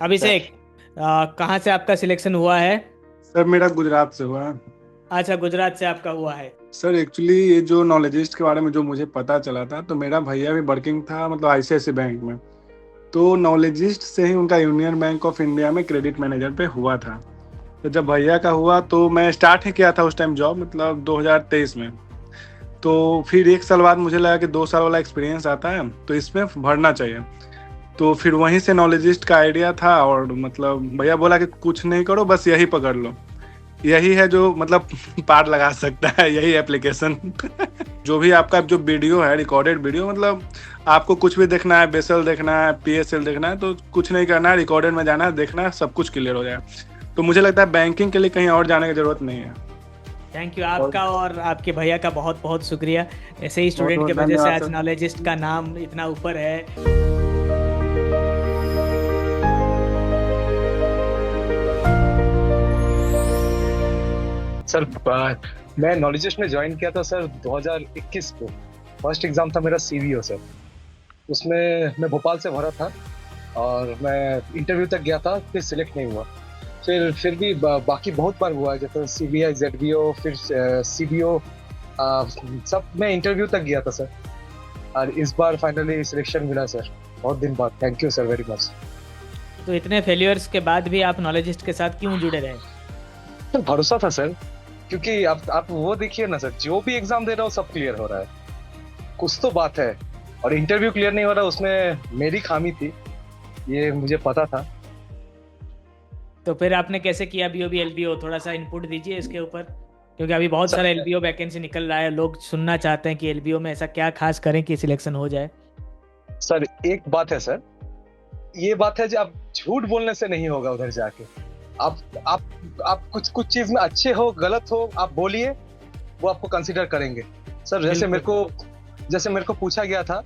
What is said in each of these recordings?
अभिषेक, कहाँ से आपका सिलेक्शन हुआ है? सर मेरा गुजरात से हुआ है। अच्छा, गुजरात से आपका हुआ है। सर एक्चुअली ये जो नॉलेजिस्ट के बारे में जो मुझे पता चला था, तो मेरा भैया भी वर्किंग था मतलब आईसीआईसी बैंक में। तो नॉलेजिस्ट से ही उनका यूनियन बैंक ऑफ इंडिया में क्रेडिट मैनेजर पे हुआ था। तो जब भैया का हुआ तो मैं स्टार्ट ही किया था उस टाइम जॉब, मतलब 2023 में। तो फिर एक साल बाद मुझे लगा कि 2 साल वाला एक्सपीरियंस आता है तो इसमें भरना चाहिए। तो फिर वहीं से नॉलेजिस्ट का आइडिया था, और मतलब भैया बोला कि कुछ नहीं करो, बस यही पकड़ लो। यही है जो मतलब पार लगा सकता है, यही एप्लीकेशन। जो भी आपका जो वीडियो है, रिकॉर्डेड वीडियो, मतलब आपको कुछ भी देखना है, बेसल देखना है, पीएसएल देखना है, तो कुछ नहीं करना है, रिकॉर्डेड में जाना है, देखना है, सब कुछ क्लियर हो जाए। तो मुझे लगता है बैंकिंग के लिए कहीं और जाने की जरूरत नहीं है। थैंक यू और आपका और आपके भैया का बहुत बहुत शुक्रिया। ऐसे ही बहुत स्टूडेंट बहुत के वजह से धन्यवाद आज सर। नॉलेजिस्ट का नाम इतना ऊपर है। सर मैं नॉलेजिस्ट में ज्वाइन किया था सर 2021 को। फर्स्ट एग्जाम था मेरा सीवीओ सर। उसमें मैं भोपाल से भरा था और मैं इंटरव्यू तक गया था, फिर सिलेक्ट नहीं हुआ। फिर भी बाकी बहुत बार हुआ है, जैसे सीबीआई, जेडबीओ, फिर सीबीओ, सब मैं इंटरव्यू तक गया था सर। और इस बार फाइनली सिलेक्शन मिला सर, बहुत दिन बाद। Thank you sir very much. तो इतने फेल्यूर्स के बाद भी आप नॉलेजिस्ट के साथ क्यों जुड़े रहे? सर भरोसा था सर, क्योंकि आप वो देखिए ना सर, जो भी एग्जाम दे रहा हो सब क्लियर हो रहा है। कुछ तो बात है। और इंटरव्यू क्लियर नहीं हो रहा, उसमें मेरी खामी थी, ये मुझे पता था। तो फिर आपने कैसे किया बीओबी एलबीओ? थोड़ा सा इनपुट दीजिए इसके ऊपर, क्योंकि अभी बहुत सारा सर, एलबीओ वैकेंसी निकल रहा है। लोग सुनना चाहते हैं कि एलबीओ में ऐसा क्या खास करें कि सिलेक्शन हो जाए। सर एक बात है सर, ये बात है जो आप झूठ बोलने से नहीं होगा उधर जाके। आप आप कुछ कुछ चीज में अच्छे हो, गलत हो, आप बोलिए, वो आपको कंसीडर करेंगे। सर बिल्कुल। जैसे मेरे को पूछा गया था,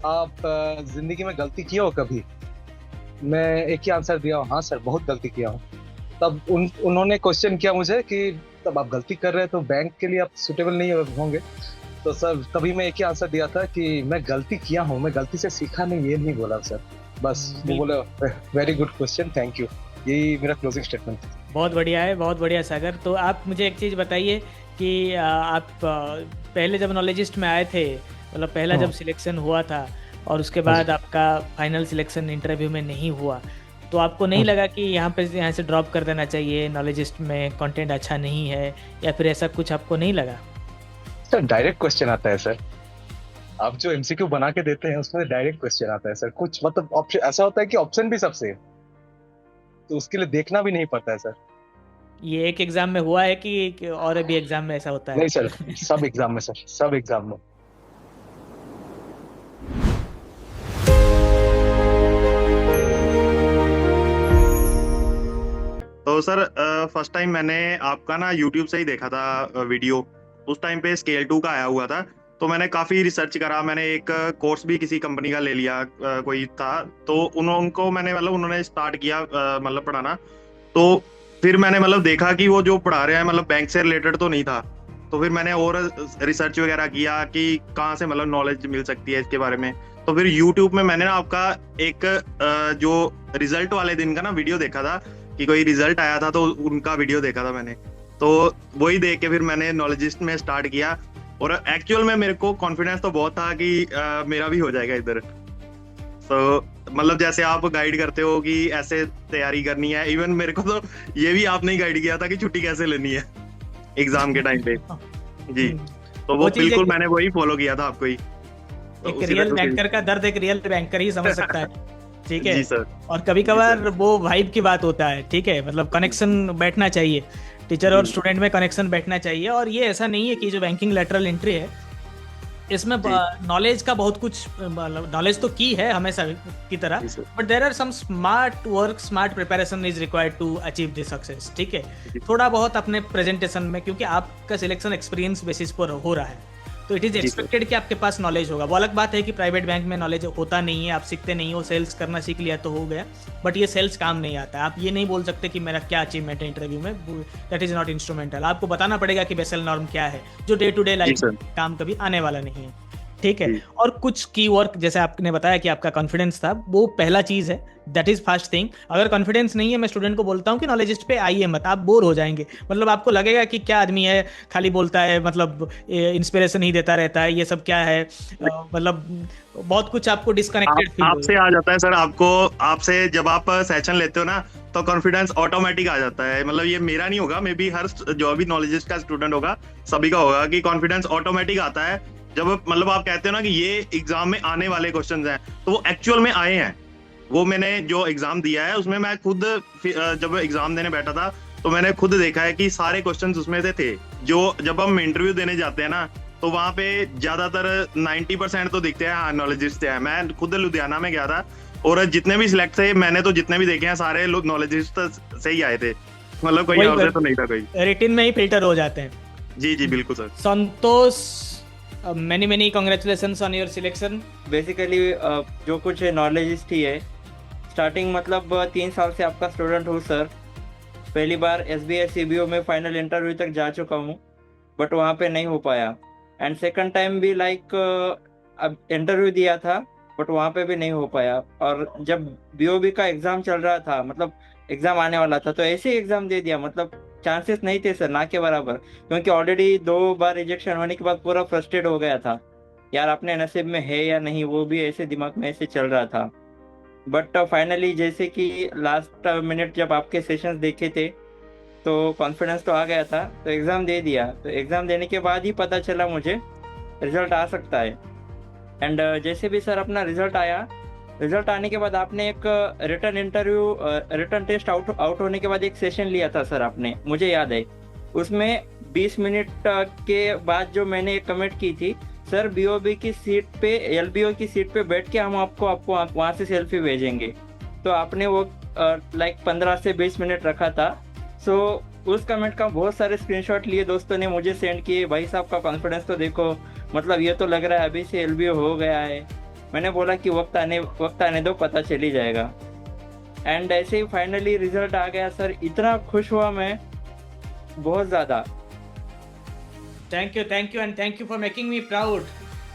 आप जिंदगी में गलती किए हो कभी? मैं एक ही आंसर दिया हूँ, हाँ सर बहुत गलती किया हूँ। तब उन्होंने क्वेश्चन किया मुझे कि तब आप गलती कर रहे हैं तो बैंक के लिए आप सुटेबल नहीं होंगे। तो सर तभी मैं एक ही आंसर दिया था कि मैं गलती किया हूँ, मैं गलती से सीखा नहीं, ये नहीं बोला सर। बस वो बिल्कुल। बोला very good question, thank you. यही मेरा क्लोजिंग स्टेटमेंट था। बहुत बढ़िया है, बहुत बढ़िया सागर। तो आप मुझे एक चीज़ बताइए कि आप पहले जब नॉलेजिस्ट में आए थे, मतलब पहला हाँ जब सिलेक्शन हुआ था और उसके हाँ जी। बाद आपका फाइनल सिलेक्शन इंटरव्यू में नहीं हुआ, तो आपको नहीं हाँ। लगा कि यहाँ से ड्रॉप कर देना चाहिए, नॉलेजिस्ट में कंटेंट अच्छा नहीं है, या फिर ऐसा कुछ आपको नहीं लगा? सर डायरेक्ट क्वेश्चन आता है सर, आप जो एमसीक्यू बना के देते हैं उसमें डायरेक्ट क्वेश्चन आता है सर। कुछ मतलब ऑप्शन ऐसा होता है कि ऑप्शन भी सबसे है, तो उसके लिए देखना भी नहीं पड़ता है सर। ये एक एग्ज़ाम में हुआ है कि और भी एग्ज़ाम में ऐसा होता नहीं है? सर, सब एग्जाम में सर, सब एग्जाम में। तो सर फर्स्ट टाइम मैंने आपका ना यूट्यूब से ही देखा था वीडियो। उस टाइम पे स्केल 2 का आया हुआ था। तो मैंने काफ़ी रिसर्च करा, मैंने एक कोर्स भी किसी कंपनी का ले लिया, कोई था। तो उनको मैंने मतलब उन्होंने स्टार्ट किया मतलब पढ़ाना। तो फिर मैंने मतलब देखा कि वो जो पढ़ा रहे हैं मतलब बैंक से रिलेटेड तो नहीं था। तो फिर मैंने और रिसर्च वगैरह किया कि कहाँ से मतलब नॉलेज मिल सकती है इसके बारे में। तो फिर यूट्यूब में मैंने ना आपका एक जो रिजल्ट वाले दिन का ना वीडियो देखा था, कि कोई रिजल्ट आया था, तो उनका वीडियो देखा था मैंने। तो वही देख के फिर मैंने नॉलेजिस्ट में स्टार्ट किया। और एक्चुअल में मेरे को कॉन्फिडेंस तो बहुत था कि मेरा भी हो जाएगा इधर। तो मतलब जैसे आप गाइड करते हो कि ऐसे तैयारी करनी है, इवन मेरे को तो ये भी आपने ही गाइड किया था कि छुट्टी कैसे लेनी है एग्जाम के टाइम पे। जी। तो वो वो चीज़ बिल्कुल एक मैंने वही फॉलो किया था आपको ही। तो एक उसी रियल वजह बैंकर का दर्द एक रियल बैंकर ही समझ सकता है। ठीक से है। जी सर। और कभी जी सर। कभार वो वाइब की बात होता है, ठीक है, मतलब कनेक्शन बैठना चाहिए, टीचर और जी स्टूडेंट में कनेक्शन बैठना चाहिए। और ये ऐसा नहीं है कि जो बैंकिंग लेटरल एंट्री है इसमें जी नॉलेज का बहुत कुछ, मतलब नॉलेज तो की है हमेशा की तरह, जी sir. But there are some smart work, smart preparation is required to achieve this success. ठीक है। जी थोड़ा बहुत अपने प्रेजेंटेशन में, क्योंकि आपका सिलेक्शन एक्सपीरियंस बेसिस पर हो रहा है, तो इट इज जी सर। एक्सपेक्टेड कि आपके पास नॉलेज होगा। वो अलग बात है कि प्राइवेट बैंक में नॉलेज होता नहीं है, आप सीखते नहीं हो, सेल्स करना सीख लिया तो हो गया, बट ये सेल्स काम नहीं आता है। आप ये नहीं बोल सकते कि मेरा क्या अचीवमेंट है इंटरव्यू में, दैट इज नॉट इंस्ट्रूमेंटल। आपको बताना पड़ेगा कि बेसल नॉर्म क्या है, जो डे टू डे जी लाइफ सर। काम कभी आने वाला नहीं है। ठीक है। जी। और कुछ की वर्क, जैसे आपने बताया कि आपका कॉन्फिडेंस था, वो पहला चीज है, दैट इज फर्स्ट थिंग। अगर कॉन्फिडेंस नहीं है, मैं स्टूडेंट को बोलता हूँ कि नॉलेजिस्ट पे आइए मत, आप बोर हो जाएंगे। मतलब आपको लगेगा कि क्या आदमी है, खाली बोलता है, मतलब इंस्पिरेशन ही देता रहता है, ये सब क्या है, मतलब बहुत कुछ आपको डिस्कनेक्टेड फील आपसे होगा। आ जाता है सर, आपको आपसे जब आप सेशन लेते हो ना, तो कॉन्फिडेंस ऑटोमेटिक आ जाता है। मतलब ये मेरा नहीं होगा, मे बी हर जो भी नॉलेजिस्ट का स्टूडेंट होगा सभी का होगा कि कॉन्फिडेंस ऑटोमेटिक आता है जब मतलब आप कहते हो ना कि ये एग्जाम में आने वाले क्वेश्चंस हैं, तो वो एक्चुअल में आए हैं। वो मैंने जो एग्जाम दिया है उसमें मैं खुद जब एग्जाम देने बैठा था तो मैंने खुद देखा है कि सारे क्वेश्चंस उसमें से थे। जो जब हम इंटरव्यू देने जाते हैं ना, तो वहां पे ज्यादातर 90% तो दिखते हैं नॉलेजिस्ट है। मैं खुद लुधियाना में गया था और जितने भी सिलेक्ट थे, मैंने तो जितने भी देखे हैं सारे लोग नॉलेजिस्ट से ही आए थे, मतलब कोई और से तो नहीं था कोई। रिटिन में ही फिल्टर हो जाते हैं। जी जी बिल्कुल sir. Santosh, many many congratulations on your selection. Basically जो कुछ नॉलेजिस्ट ही है, स्टार्टिंग मतलब 3 साल से आपका स्टूडेंट हूँ सर। पहली बार SBI CBO में फाइनल इंटरव्यू तक जा चुका हूँ, बट वहाँ पे नहीं हो पाया। एंड सेकंड टाइम भी लाइक अब इंटरव्यू दिया था, बट वहाँ पे भी नहीं हो पाया। और जब BOB का एग्ज़ाम चल रहा था, मतलब एग्ज़ाम आने वाला था, तो ऐसे ही एग्ज़ाम दे दिया। मतलब चांसेस नहीं थे सर, ना के बराबर, क्योंकि ऑलरेडी 2 बार रिजेक्शन होने के बाद पूरा फ्रस्ट्रेट हो गया था यार, अपने नसीब में है या नहीं, वो भी ऐसे दिमाग में ऐसे चल रहा था। बट फाइनली जैसे कि लास्ट मिनट जब आपके सेशंस देखे थे, तो कॉन्फिडेंस तो आ गया था, तो एग्ज़ाम दे दिया। तो एग्ज़ाम देने के बाद ही पता चला मुझे रिजल्ट आ सकता है। एंड जैसे भी सर अपना रिजल्ट आया, रिजल्ट आने के बाद आपने एक रिटर्न टेस्ट आउट होने के बाद एक सेशन लिया था सर आपने, मुझे याद है। उसमें 20 मिनट के बाद जो मैंने एक कमेंट की थी, सर BOB की सीट पे, LBO की सीट पे बैठ के हम आपको वहाँ से सेल्फी भेजेंगे। तो आपने वो लाइक 15 से 20 मिनट रखा था। सो उस कमेंट का बहुत सारे स्क्रीनशॉट लिए दोस्तों ने मुझे सेंड किए, भाई साहब का कॉन्फिडेंस तो देखो, मतलब ये तो लग रहा है अभी से LBO हो गया है। मैंने बोला कि वक्त आने दो, पता चल ही जाएगा। एंड ऐसे ही फाइनली रिजल्ट आ गया सर, इतना खुश हुआ मैं, बहुत ज़्यादा। Thank you and thank you for making me proud.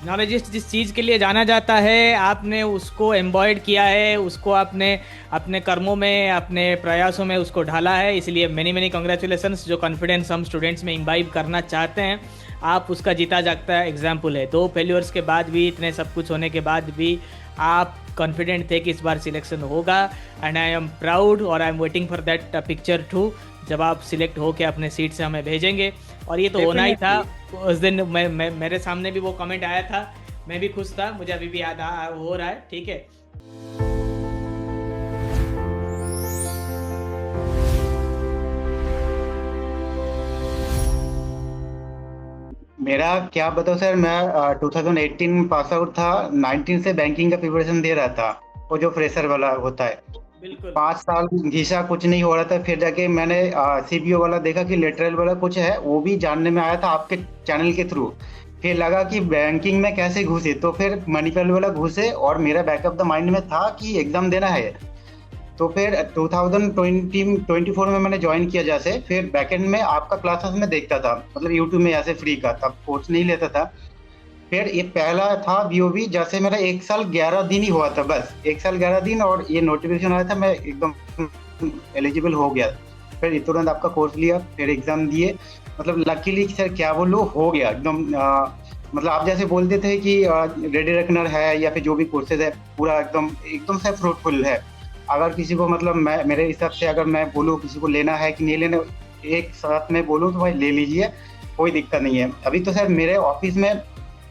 Knowledgist जिस चीज़ के लिए जाना जाता है, आपने उसको एम्बॉयड किया है, उसको आपने अपने कर्मों में, अपने प्रयासों में उसको ढाला है। इसलिए मेनी मेनी कांग्रेचुलेशंस। जो कॉन्फिडेंस हम स्टूडेंट्स में इम्बाइब करना चाहते हैं, आप उसका जीता जागता एग्जाम्पल है। 2 फेल्यूर्स के बाद भी, इतने सब कुछ होने के बाद भी आप कॉन्फिडेंट थे कि इस बार सिलेक्शन होगा। एंड आई एम प्राउड और I am waiting for that picture too, जब आप सिलेक्ट होकर अपने सीट से हमें भेजेंगे। और ये तो होना ही था। उस दिन मेरे सामने भी वो कमेंट आया था, मैं भी खुश था, मुझे अभी भी याद हो रहा है। ठीक है, मेरा क्या बताओ सर, मैं 2018 पास आउट था, 19 से बैंकिंग का प्रिपरेशन दे रहा था, वो जो फ्रेशर वाला होता है। बिल्कुल 5 साल घिसा, कुछ नहीं हो रहा था। फिर जाके मैंने CBO वाला देखा कि लेटरल वाला कुछ है, वो भी जानने में आया था आपके चैनल के थ्रू। फिर लगा कि बैंकिंग में कैसे घुसे, तो फिर मणिपाल वाला घुसे, और मेरा बैकअप द माइंड में था कि एग्जाम देना है। तो फिर 2024 में मैंने ज्वाइन किया। जैसे फिर बैकएंड में आपका क्लासेस में देखता था, मतलब यूट्यूब में ऐसे फ्री का, तब कोर्स नहीं लेता था। फिर ये पहला था BOB, जैसे मेरा 1 साल 11 दिन ही हुआ था, बस 1 साल 11 दिन, और ये नोटिफिकेशन आया था, मैं एकदम एलिजिबल हो गया। फिर तुरंत आपका कोर्स लिया, फिर एग्जाम दिए। मतलब लकीली सर क्या बोलूं, हो गया एकदम। मतलब आप जैसे बोलते थे कि रेडी रेकनर है या फिर जो भी कोर्सेज है, पूरा एकदम से फ्रूटफुल है। अगर किसी को, मतलब मैं मेरे हिसाब से अगर मैं बोलूँ किसी को लेना है कि नहीं लेना, एक साथ में बोलूँ तो भाई ले लीजिए, कोई दिक्कत नहीं है। अभी तो सर मेरे ऑफिस में,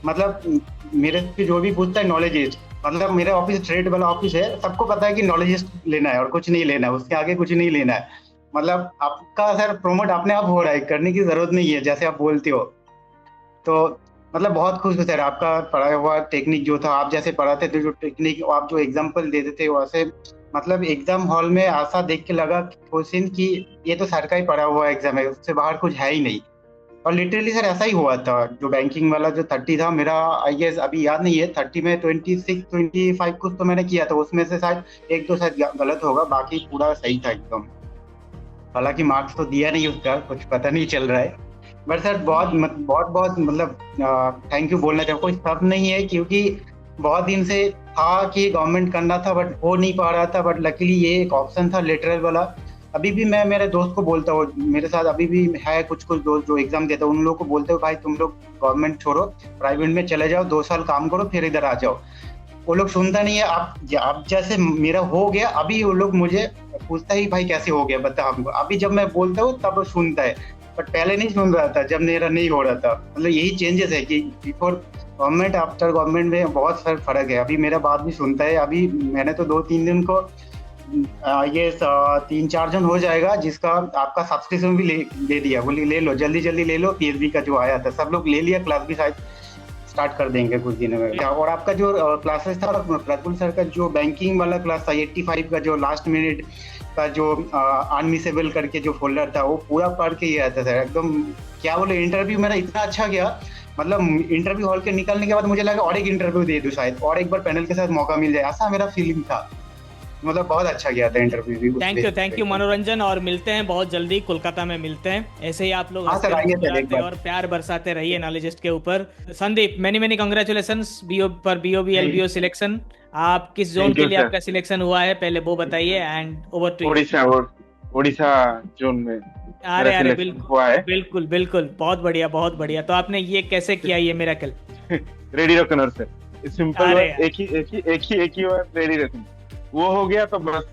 मतलब मेरे से जो भी पूछता है नॉलेजिस्ट, मतलब मेरे ऑफिस ट्रेड वाला ऑफिस है, सबको पता है कि नॉलेजिस्ट लेना है और कुछ नहीं लेना है, उसके आगे कुछ नहीं लेना है। मतलब आपका सर प्रोमोट अपने आप हो रहा है, करने की जरूरत नहीं है, जैसे आप बोलते हो। तो मतलब बहुत खुश हूँ सर, आपका पढ़ाया हुआ टेक्निक जो था, आप जैसे पढ़ाते थे, जो टेक्निक आप जो एग्जाम्पल देते थे, वैसे मतलब एग्जाम हॉल में ऐसा देख के लगा क्वेश्चन कि ये तो सर का ही पढ़ा हुआ एग्जाम है, उससे बाहर कुछ है ही नहीं। और लिटरली सर ऐसा ही हुआ था। जो बैंकिंग वाला जो 30 था मेरा, आई गेस अभी याद नहीं है, 30 में 26 25 कुछ तो मैंने किया था, उसमें से शायद 1-2 शायद गलत होगा, बाकी पूरा सही था एकदम। हालांकि मार्क्स तो दिया नहीं उसका, कुछ पता नहीं चल रहा है। बट सर बहुत बहुत मतलब थैंक यू बोलना चाहूँ, कोई शब्द नहीं है, क्योंकि बहुत दिन से था कि गवर्नमेंट करना था बट हो नहीं पा रहा था, बट लकीली ये एक ऑप्शन था लेटरल वाला। अभी भी मैं मेरे दोस्त को बोलता हूँ, मेरे साथ अभी भी है कुछ कुछ दोस्त जो एग्जाम देता हूँ, उन लोगों को बोलते हो भाई तुम लोग गवर्नमेंट छोड़ो, प्राइवेट में चले जाओ, 2 साल काम करो फिर इधर आ जाओ। वो लोग सुनता नहीं है। अब जैसे मेरा हो गया, अभी वो लोग मुझे पूछता है भाई कैसे हो गया बता हमको, अभी जब मैं बोलता हूँ तब वो सुनता है, बट पहले नहीं सुन रहा था जब मेरा नहीं हो रहा था। मतलब यही चेंजेस है कि बिफोर गवर्नमेंट आफ्टर गवर्नमेंट में बहुत फर्क है। अभी मेरा बात भी सुनता है। अभी मैंने तो 2-3 दिन को ये 3-4 जन हो जाएगा जिसका आपका सब्सक्रिप्शन भी ले दिया, बोली ले लो जल्दी जल्दी ले लो, पीएचडी का जो आया था सब लोग ले लिया, क्लास भी शायद स्टार्ट कर देंगे कुछ दिनों में। और आपका जो क्लासेस था प्रफुल्ल सर का जो बैंकिंग वाला क्लास था 85 का, जो लास्ट मिनट का जो अनमिसेबल करके जो फोल्डर था वो पूरा पढ़ के ही आया था सर, एकदम क्या बोले। इंटरव्यू मेरा इतना अच्छा गया, मतलब इंटरव्यू हॉल के निकलने के बाद मुझे लगा और एक इंटरव्यू दे दूं शायद, और एक बार पैनल के साथ मौका मिल जाए, ऐसा मेरा फीलिंग था। मतलब बहुत अच्छा गया था इंटरव्यू भी। थैंक यू मनोरंजन, और मिलते हैं बहुत जल्दी, कोलकाता में मिलते हैं। ऐसे ही आप लोग हाँ सर, आइए सर एक बार। और प्यार बरसाते रहिए नॉलेजिस्ट के ऊपर। Sandeep, many congratulations BOB LBO selection. आप किस जोन के लिए आपका सिलेक्शन हुआ है पहले वो बताइए, and over to you. Orissa zone में अरे बिल्कुल बिल्कुल, बहुत बढ़िया। तो आपने ये कैसे किया ये मिरेकल? रेडी रखना सर, सिंपल, एक ही बार रेडी रखना, वो हो गया तो बस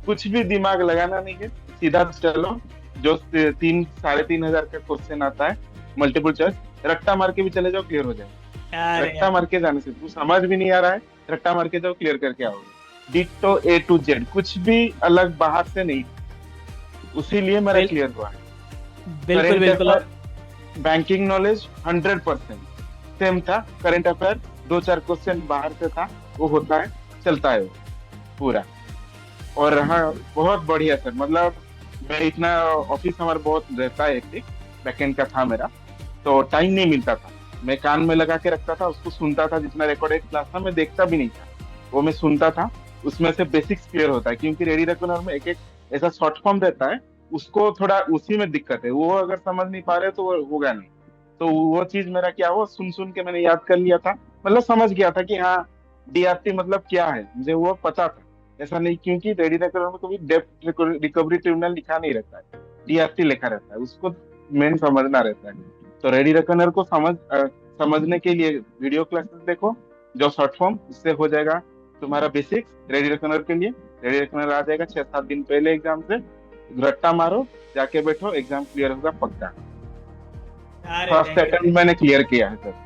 कुछ भी दिमाग लगाना नहीं है, सीधा चलो। जो 3,500 का क्वेश्चन आता है मल्टीपल चॉइस, रट्टा मार के भी चले जाओ, क्लियर हो जाएगा। रट्टा मार के जाने से तू समझ भी नहीं आ रहा है, रट्टा मार के जाओ, क्लियर करके आओगे। डिट्टो A to Z, कुछ भी अलग बाहर से नहीं, उसीलिए मेरा क्लियर हुआ है। बिल्कुल। बैंकिंग नॉलेज 100% सेम था। करंट अफेयर 2-4 क्वेश्चन बाहर से था, वो होता है, चलता है वो पूरा। और हाँ, बहुत बढ़िया सर, मतलब मैं इतना ऑफिस हमारा बहुत रहता है, एक बैकएंड का था मेरा, तो टाइम नहीं मिलता था। मैं कान में लगा के रखता था, उसको सुनता था, जितना रिकॉर्डेड क्लास था मैं देखता भी नहीं था, वो मैं सुनता था। उसमें से बेसिक्स क्लियर होता है, क्योंकि रेडी रेकनर में एक ऐसा शॉर्ट फॉर्म रहता है, उसको थोड़ा उसी में दिक्कत है, वो अगर समझ नहीं पा रहे तो वो होगा नहीं। तो वो चीज मेरा क्या हुआ, सुन के मैंने याद कर लिया था, मतलब समझ गया था कि हाँ डीआरटी मतलब क्या है, मुझे वो पता था। ऐसा नहीं, क्योंकि रेडी रेकनर में कभी डेप्थ रिकवरी ट्रिब्यूनल लिखा नहीं रहता है, डीआरटी लिखा रहता है, उसको मेन समझना रहता है। तो रेडी रेकनर को समझने के लिए वीडियो क्लासेस देखो, जो शॉर्ट फॉर्म, उससे हो जाएगा तुम्हारा बेसिक्स रेडी रेकनर के लिए। रेडी रेकनर आ जाएगा 6-7 दिन पहले एग्जाम से, रट्टा मारो, जाके बैठो, एग्जाम क्लियर होगा पक्का। फर्स्ट अटेम्प्ट मैंने क्लियर किया है सर।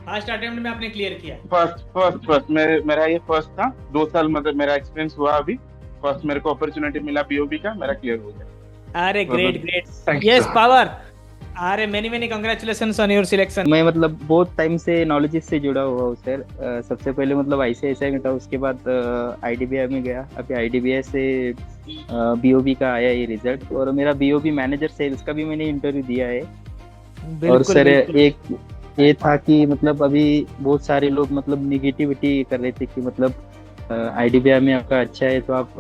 फर्स्ट अटेम्प्ट में आपने क्लियर किया? फर्स्ट मेरा ये फर्स्ट था। 2 साल मतलब मेरा एक्सपीरियंस हुआ अभी, फर्स्ट मेरे को अपॉर्चुनिटी मिला बीओबी का, मेरा क्लियर हो गया। अरे ग्रेट, यस पावर। अरे many congratulations on your selection. मैं मतलब बहुत टाइम से नॉलेज से जुड़ा हुआ हूँ सर। सबसे पहले मतलब आईसीआईसीआई में था, उसके बाद आईडीबीआई में गया, अभी आईडीबीआई से बीओबी का आया ये रिजल्ट, और मेरा बीओबी मैनेजर सेल्स का भी मैंने इंटरव्यू दिया है। और सर एक ये था कि मतलब अभी बहुत सारे लोग मतलब निगेटिविटी कर रहे थे कि मतलब आईडीबीआई में आपका अच्छा है तो आप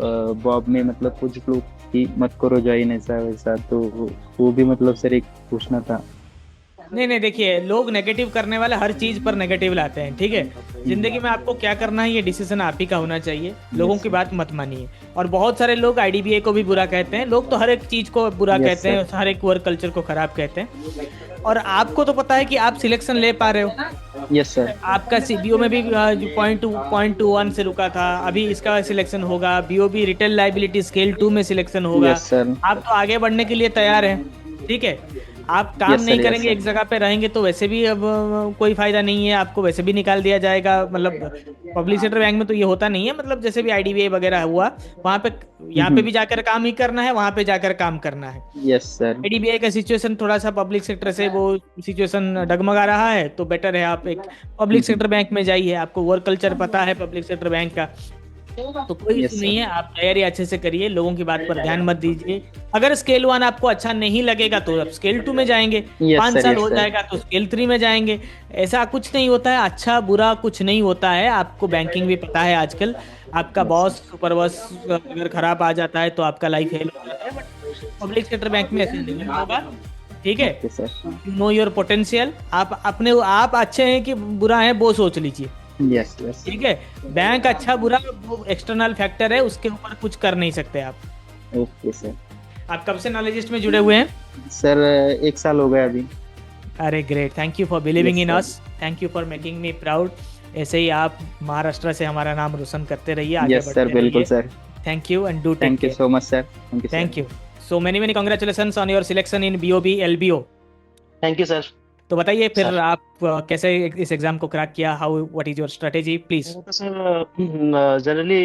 बॉब में मतलब कुछ लोग कि मत करो ज्वाइन ऐसा वैसा, तो वो भी मतलब सर एक पूछना था। नहीं देखिए, लोग नेगेटिव करने वाले हर चीज पर नेगेटिव लाते हैं, ठीक है। जिंदगी में आपको क्या करना है ये डिसीजन आप ही का होना चाहिए, लोगों की बात मत मानिए। और बहुत सारे लोग आईडीबीआई को भी बुरा कहते हैं, लोग तो हर एक चीज को बुरा कहते हैं, हर एक वर्क कल्चर को खराब कहते हैं। और आपको तो पता है कि आप सिलेक्शन ले पा रहे हो। Yes sir. आपका सीबीओ में भी 0.21 से रुका था, अभी इसका सिलेक्शन होगा। बीओबी रिटेल लाइबिलिटी स्केल 2 में सिलेक्शन होगा। Yes sir. आप तो आगे बढ़ने के लिए तैयार हैं, ठीक है। आप काम नहीं करेंगे, एक जगह पे रहेंगे तो वैसे भी अब कोई फायदा नहीं है, आपको वैसे भी निकाल दिया जाएगा। मतलब पब्लिक सेक्टर बैंक में तो ये होता नहीं है, मतलब जैसे भी आईडीबीआई वगैरह हुआ वहाँ पे, यहाँ पे भी जाकर काम ही करना है, वहाँ पे जाकर काम करना है। Yes sir. आईडीबीआई का सिचुएशन थोड़ा सा पब्लिक सेक्टर से वो सिचुएशन डगमगा रहा है, तो बेटर है आप एक पब्लिक सेक्टर बैंक में जाइए, आपको वर्क कल्चर पता है पब्लिक सेक्टर बैंक का, तो कोई इशू नहीं है। आप तैयारी अच्छे से करिए, लोगों की बात पर ध्यान मत दीजिए। अगर स्केल 1 आपको अच्छा नहीं लगेगा तो आप स्केल 2 में जाएंगे, 5 साल हो जाएगा तो स्केल 3 में जाएंगे। ऐसा कुछ नहीं होता है, अच्छा बुरा कुछ नहीं होता है। आपको बैंकिंग भी पता है, आजकल आपका बॉस सुपर बॉस अगर खराब आ जाता है तो आपका लाइफ फेल हो जाता है, बट पब्लिक सेक्टर बैंक में ऐसे नहीं होगा। ठीक है, okay sir. Know your potential, आप अच्छे हैं कि बुरा है वो सोच लीजिए, यस यस। ठीक है। बैंक अच्छा बुरा वो एक्सटर्नल फैक्टर है, उसके ऊपर कुछ कर नहीं सकते आप। Okay sir. आप कब से नॉलेजिस्ट में जुड़े हुए हैं? सर 1 साल हो गया अभी। अरे great, thank you for believing Yes, in sir. Us, thank you for making me proud. ऐसे ही आप महाराष्ट्र से हमारा नाम रोशन करते रहिए, आगे यस सर, बिल्कुल sir. Thank you and do take thank you care. So much sir. Thank you. Thank you so many congratulations on your selection in BOB LBO। Thank you sir. तो बताइए फिर Sir. आप कैसे इस exam को crack किया, how what is your strategy please? तो sir generally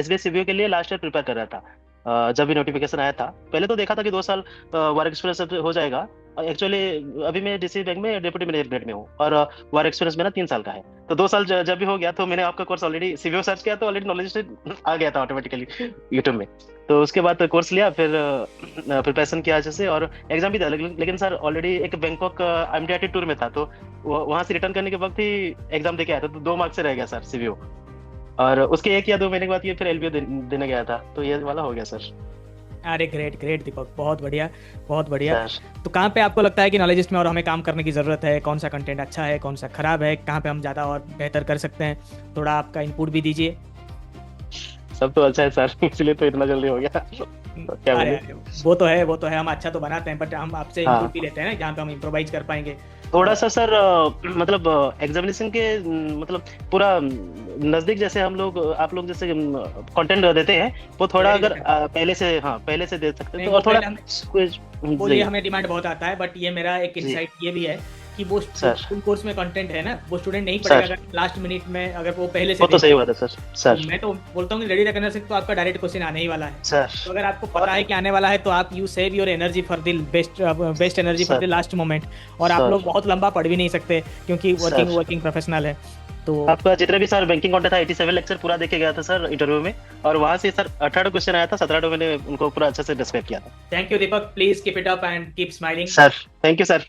SBS CBO के लिए लास्ट ईयर प्रिपेयर कर रहा था। जब भी नोटिफिकेशन आया था, पहले तो देखा था कि 2 साल वर्क एक्सपीरियंस हो जाएगा। एक्चुअली अभी मैं DCB बैंक में डिप्टी मैनेजर ग्रेड में हूँ और वर्क एक्सपीरियंस मेरा 3 साल का है। तो 2 साल जब भी हो गया तो मैंने आपका कोर्स ऑलरेडी CBO सर्च किया तो ऑलरेडी नॉलेज आ गया था ऑटोमेटिकली यूट्यूब में। तो उसके बाद कोर्स लिया, फिर प्रिपरेशन किया अच्छे से और एग्जाम भी था। लेकिन सर ऑलरेडी एक बैंकॉक MDRT टूर में था, तो वहाँ से रिटर्न करने के वक्त ही एग्जाम दे के आया था, तो 2 मार्क्स से रह गया सर CBO। और उसके 1 या 2 महीने के बाद ये फिर LBO देने गया था, तो ये वाला हो गया सर। अरे ग्रेट ग्रेट दीपक, बहुत बढ़िया बहुत बढ़िया। सर तो कहाँ पे आपको लगता है कि नॉलेजिस्ट में और हमें काम करने की ज़रूरत है? कौन सा कंटेंट अच्छा है, कौन सा खराब है, कहाँ पे हम ज़्यादा और बेहतर कर सकते हैं? थोड़ा आपका इनपुट भी दीजिए। सब तो अच्छा है सर, इसलिए तो इतना जल्दी हो गया। तो क्या अरे बोले? अरे, वो तो है, हम अच्छा तो बनाते हैं, बट हम आपसे हाँ। इनपुट भी लेते हैं ना, जहाँ पे हम इम्प्रोवाइज कर पाएंगे। थोड़ा सा सर मतलब एग्जामिनेशन के मतलब पूरा नजदीक जैसे आप लोग जैसे कंटेंट देते हैं, वो थोड़ा Very अगर different. पहले से दे सकते नहीं, हैं तो वो और थोड़ा पहले quiz- वो जी। ये हमें डिमांड बहुत आता है, बट ये मेरा एक जी। इंसाइट ये भी है कि वो सर। फुल कोर्स में कंटेंट है ना, वो स्टूडेंट नहीं सर। पढ़ेगा अगर लास्ट मिनट में, अगर वो पहले से वो तो देख- सही बात है सर। सर तो मैं तो बोलता हूँ कि रेडी रखने से तो आपका डायरेक्ट क्वेश्चन आने ही वाला है। सर तो अगर आपको पता है कि आने वाला है तो आप you save your energy for the best energy for the sir. Last moment. और आप सर। लोग बहुत लंबा पढ़ भी नहीं सकते क्योंकि सर। वर्किंग प्रोफेशनल है। तो आपका जितने भी सर बैंकिंग कंटेंट था 87 लेक्चर पूरा देखे गया था सर इंटरव्यू में, और वहां से सर 18 क्वेश्चन आया था, 17 मैंने उनको पूरा अच्छे से डिस्क्राइब किया था। Thank you Deepak, please keep it up and keep smiling. Sir thank you sir.